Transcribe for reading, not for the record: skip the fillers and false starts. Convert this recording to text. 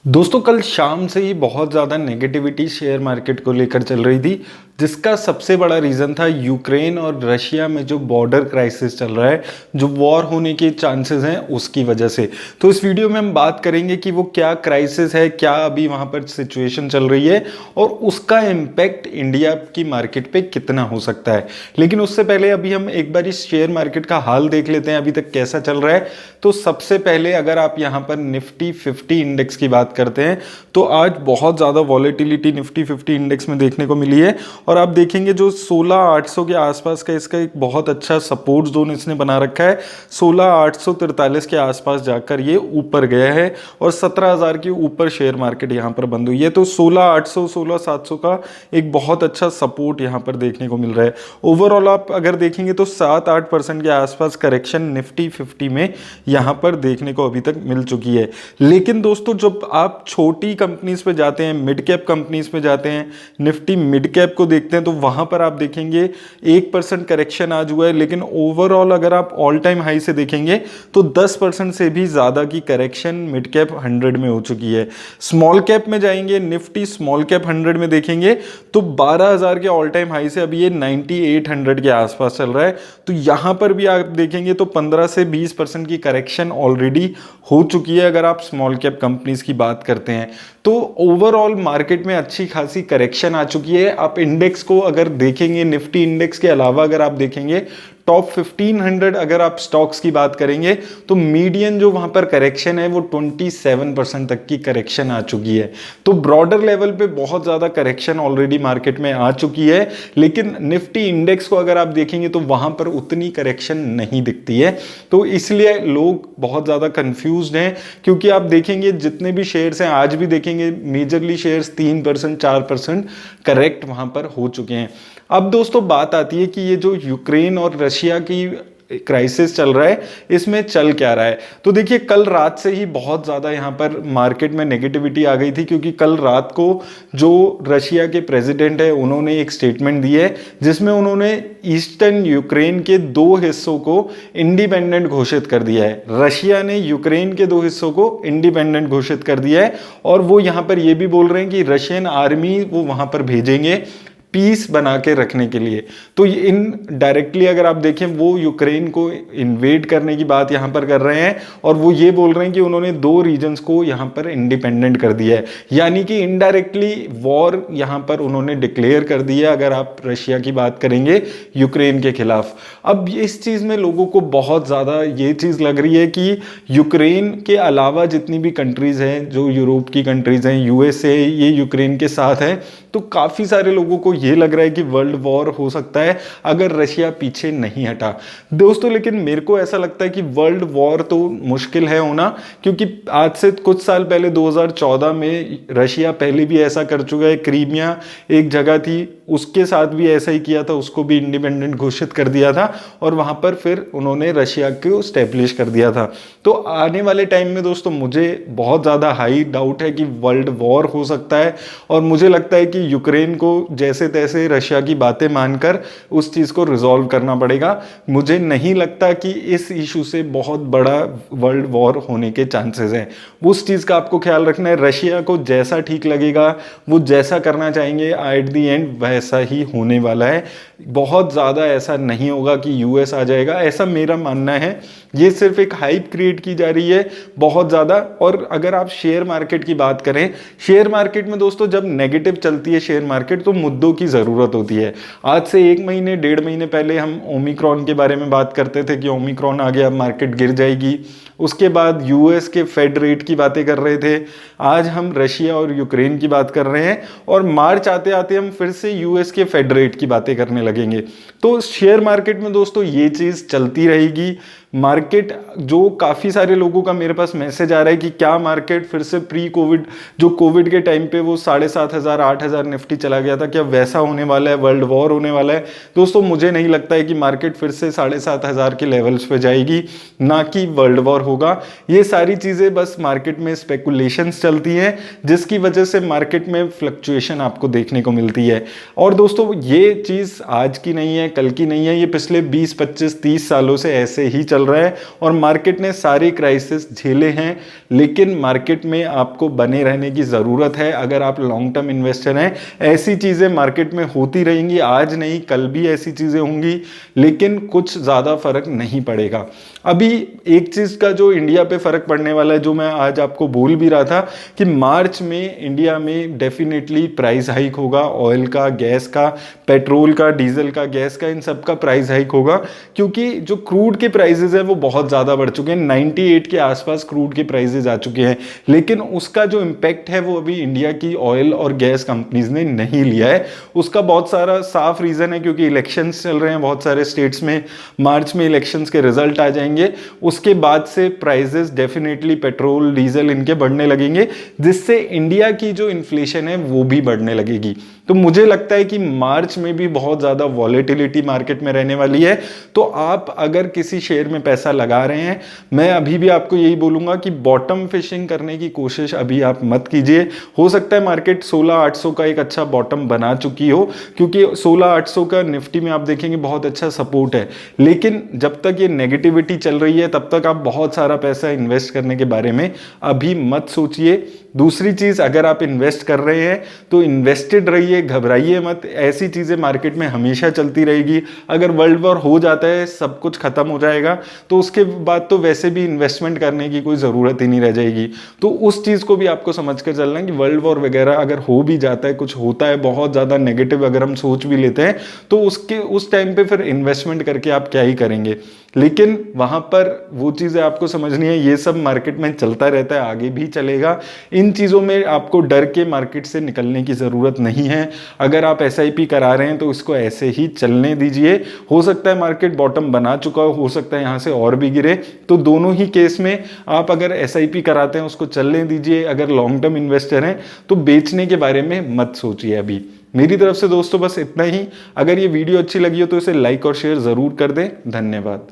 दोस्तों कल शाम से ही बहुत ज़्यादा नेगेटिविटी शेयर मार्केट को लेकर चल रही थी, जिसका सबसे बड़ा रीज़न था यूक्रेन और रशिया में जो बॉर्डर क्राइसिस चल रहा है, जो वॉर होने के चांसेस हैं उसकी वजह से। तो इस वीडियो में हम बात करेंगे कि वो क्या क्राइसिस है, क्या अभी वहाँ पर सिचुएशन चल रही है और उसका इम्पैक्ट इंडिया की मार्केट पे कितना हो सकता है। लेकिन उससे पहले अभी हम एक बार इस शेयर मार्केट का हाल देख लेते हैं अभी तक कैसा चल रहा है। तो सबसे पहले अगर आप यहाँ पर निफ्टी 50 इंडेक्स की बात करते हैं तो आज बहुत ज़्यादा वॉलेटिलिटी निफ्टी 50 इंडेक्स में देखने को मिली है और आप देखेंगे जो 16,800 के आसपास का इसका एक बहुत अच्छा सपोर्ट जोन इसने बना रखा है। 16,843 के आसपास जाकर ये ऊपर गया है और 17,000 के ऊपर शेयर मार्केट यहाँ पर बंद हुई है। तो 16,800 16,700 का एक बहुत अच्छा सपोर्ट यहाँ पर देखने को मिल रहा है। ओवरऑल आप अगर देखेंगे तो 7-8% के आसपास करेक्शन निफ्टी 50 में यहाँ पर देखने को अभी तक मिल चुकी है। लेकिन दोस्तों जब आप छोटी कंपनीज पे जाते हैं, मिड कैप कंपनीज पे जाते हैं, निफ्टी मिड कैप को देखते हैं तो वहां पर आप देखेंगे 1% करेक्शन आज हुआ है। लेकिन ओवरऑल अगर आप ऑल टाइम हाई से देखेंगे तो 10% से भी ज़्यादा की करेक्शन मिड कैप 100 में हो चुकी है। स्मॉल कैप में जाएंगे, निफ्टी स्मॉल कैप 100 में देखेंगे तो 12,000 के ऑल टाइम हाई से अभी ये 9800 के आसपास चल रहा है। तो यहाँ पर भी आप देखेंगे तो 15 से 20% की करेक्शन ऑलरेडी हो चुकी है अगर आप स्मॉल कैप कंपनीज की बात करते हैं। तो ओवरऑल मार्केट में अच्छी खासी करेक्शन आ चुकी है। आप इंडेक्स को अगर देखेंगे, निफ्टी इंडेक्स के अलावा अगर आप देखेंगे टॉप 1500 अगर आप स्टॉक्स की बात करेंगे तो मीडियन जो वहां पर करेक्शन है वो 27% तक की करेक्शन आ चुकी है। तो ब्रॉडर लेवल पे बहुत ज़्यादा करेक्शन ऑलरेडी मार्केट में आ चुकी है। लेकिन निफ्टी इंडेक्स को अगर आप देखेंगे तो वहां पर उतनी करेक्शन नहीं दिखती है। तो इसलिए लोग बहुत ज़्यादा कंफ्यूज्ड हैं, क्योंकि आप देखेंगे जितने भी शेयर्स हैं आज भी देखेंगे मेजरली शेयर्स 3% 4% करेक्ट वहां पर हो चुके हैं। अब दोस्तों बात आती है कि ये जो यूक्रेन और रशिया की क्राइसिस चल रहा है इसमें चल क्या रहा है। तो देखिए कल रात से ही बहुत ज़्यादा यहाँ पर मार्केट में नेगेटिविटी आ गई थी, क्योंकि कल रात को जो रशिया के प्रेसिडेंट है उन्होंने एक स्टेटमेंट दी है जिसमें उन्होंने ईस्टर्न यूक्रेन के 2 हिस्सों को इंडिपेंडेंट घोषित कर दिया है। रशिया ने यूक्रेन के 2 हिस्सों को इंडिपेंडेंट घोषित कर दिया है और वो यहाँ पर ये भी बोल रहे हैं कि रशियन आर्मी वो वहाँ पर भेजेंगे पीस बना के रखने के लिए। तो इन डायरेक्टली अगर आप देखें वो यूक्रेन को इन्वेड करने की बात यहाँ पर कर रहे हैं और वो ये बोल रहे हैं कि उन्होंने 2 रीजन्स को यहाँ पर इंडिपेंडेंट कर दिया है, यानी कि इनडायरेक्टली वॉर यहाँ पर उन्होंने डिक्लेयर कर दिया है अगर आप रशिया की बात करेंगे यूक्रेन के खिलाफ। अब इस चीज़ में लोगों को बहुत ज़्यादा ये चीज़ लग रही है कि यूक्रेन के अलावा जितनी भी कंट्रीज़ हैं, जो यूरोप की कंट्रीज़ हैं, यूएसए, ये यूक्रेन के साथ हैं। तो काफ़ी सारे लोगों को ये लग रहा है कि वर्ल्ड वॉर हो सकता है अगर रशिया पीछे नहीं हटा दोस्तों। लेकिन मेरे को ऐसा लगता है कि वर्ल्ड वॉर तो मुश्किल है होना, क्योंकि आज से कुछ साल पहले 2014 में रशिया पहले भी ऐसा कर चुका है। क्रीमिया एक जगह थी, उसके साथ भी ऐसा ही किया था, उसको भी इंडिपेंडेंट घोषित कर दिया था और वहां पर फिर उन्होंने रशिया को स्टैब्लिश कर दिया था। तो आने वाले टाइम में दोस्तों मुझे बहुत ज़्यादा हाई डाउट है कि वर्ल्ड वॉर हो सकता है और मुझे लगता है कि यूक्रेन को जैसे तैसे रशिया की बातें मानकर उस चीज़ को रिजॉल्व करना पड़ेगा। मुझे नहीं लगता कि इस इशू से बहुत बड़ा वर्ल्ड वॉर होने के चांसेस हैं। उस चीज़ का आपको ख्याल रखना है, रशिया को जैसा ठीक लगेगा वो जैसा करना चाहेंगे एट दी एंड वैसा ही होने वाला है। बहुत ज़्यादा ऐसा नहीं होगा कि यूएस आ जाएगा, ऐसा मेरा मानना है। ये सिर्फ एक हाइप क्रिएट की जा रही है बहुत ज़्यादा। और अगर आप शेयर मार्केट की बात करें, शेयर मार्केट में दोस्तों जब नेगेटिव चलती है शेयर मार्केट तो मुद्दों की ज़रूरत होती है। आज से 1 महीने 1.5 महीने पहले हम ओमिक्रॉन के बारे में बात करते थे कि ओमिक्रॉन आ गया, मार्केट गिर जाएगी। उसके बाद यूएस के फेड रेट की बातें कर रहे थे। आज हम रशिया और यूक्रेन की बात कर रहे हैं और मार्च आते आते हम फिर से यूएस के फेड रेट की बातें करने लगेंगे। तो शेयर मार्केट में दोस्तों ये चीज़ चलती रहेगी। मार्केट जो काफ़ी सारे लोगों का मेरे पास मैसेज आ रहा है कि क्या मार्केट फिर से प्री कोविड, जो कोविड के टाइम पे वो 7,500 8,000 निफ्टी चला गया था, क्या वैसा होने वाला है, वर्ल्ड वॉर होने वाला है। दोस्तों मुझे नहीं लगता है कि मार्केट फिर से 7,500 के लेवल्स पे जाएगी, ना कि वर्ल्ड वॉर होगा, ये सारी चीज़ें बस मार्केट में स्पेकुलेशंस चलती हैं, जिसकी वजह से मार्केट में फ्लक्चुएशन आपको देखने को मिलती है। और दोस्तों ये चीज़ आज की नहीं है, कल की नहीं है, ये पिछले 20, 25, 30 सालों से ऐसे ही चल रहा है और मार्केट ने सारे क्राइसिस झेले हैं। लेकिन मार्केट में आपको बने रहने की ज़रूरत है। अगर आप लॉन्ग टर्म इन्वेस्टर हैं, ऐसी चीज़ें मार्केट में होती रहेंगी, आज नहीं कल भी ऐसी चीज़ें होंगी, लेकिन कुछ ज़्यादा फर्क नहीं पड़ेगा। अभी एक चीज़ का जो इंडिया पे फर्क पड़ने वाला है, जो मैं आज आपको बोल भी रहा था कि मार्च में इंडिया में डेफिनेटली प्राइस हाइक होगा, ऑयल का, गैस का, पेट्रोल का, डीजल का, गैस का, इन सब का प्राइस हाइक होगा, क्योंकि जो क्रूड के प्राइसेस है वो बहुत ज़्यादा बढ़ चुके हैं। 98 के आसपास क्रूड के प्राइसेस आ चुके हैं, लेकिन उसका जो इम्पैक्ट है वो अभी इंडिया की ऑयल और गैस कंपनीज ने नहीं लिया है। उसका बहुत सारा साफ रीज़न है, क्योंकि इलेक्शंस चल रहे हैं बहुत सारे स्टेट्स में, मार्च में इलेक्शंस के रिजल्ट आ जाएंगे, उसके बाद से प्राइसेस डेफिनेटली पेट्रोल, डीजल इनके बढ़ने लगेंगे, जिससे इंडिया की जो इन्फ्लेशन है वो भी बढ़ने लगेगी। तो मुझे लगता है कि मार्च में भी बहुत ज़्यादा वॉलेटिलिटी मार्केट में रहने वाली है। तो आप अगर किसी शेयर में पैसा लगा रहे हैं, मैं अभी भी आपको यही बोलूँगा कि बॉटम फिशिंग करने की कोशिश अभी आप मत कीजिए। हो सकता है मार्केट 16,800 का एक अच्छा बॉटम बना चुकी हो, क्योंकि 16,800 का निफ्टी में आप देखेंगे बहुत अच्छा सपोर्ट है, लेकिन जब तक ये नेगेटिविटी चल रही है तब तक आप बहुत सारा पैसा इन्वेस्ट करने के बारे में अभी मत सोचिए। दूसरी चीज़, अगर आप इन्वेस्ट कर रहे हैं तो इन्वेस्टेड रहिए, घबराइए मत। ऐसी चीज़ें मार्केट में हमेशा चलती रहेगी। अगर वर्ल्ड वॉर हो जाता है, सब कुछ खत्म हो जाएगा, तो उसके बाद तो वैसे भी इन्वेस्टमेंट करने की कोई ज़रूरत ही नहीं रह जाएगी। तो उस चीज़ को भी आपको समझ कर चलना कि वर्ल्ड वॉर वगैरह अगर हो भी जाता है, कुछ होता है बहुत ज़्यादा नेगेटिव अगर हम सोच भी लेते हैं, तो उस टाइम पे फिर इन्वेस्टमेंट करके आप क्या ही करेंगे। लेकिन वहाँ पर वो चीज़ें आपको समझनी है, ये सब मार्केट में चलता रहता है, आगे भी चलेगा। इन चीज़ों में आपको डर के मार्केट से निकलने की ज़रूरत नहीं है। अगर आप SIP करा रहे हैं तो इसको ऐसे ही चलने दीजिए। हो सकता है मार्केट बॉटम बना चुका हो सकता है यहाँ से और भी गिरे, तो दोनों ही केस में आप अगर SIP कराते हैं उसको चलने दीजिए। अगर लॉन्ग टर्म इन्वेस्टर हैं तो बेचने के बारे में मत सोचिए अभी। मेरी तरफ से दोस्तों बस इतना ही। अगर ये वीडियो अच्छी लगी हो तो इसे लाइक और शेयर ज़रूर कर दें। धन्यवाद।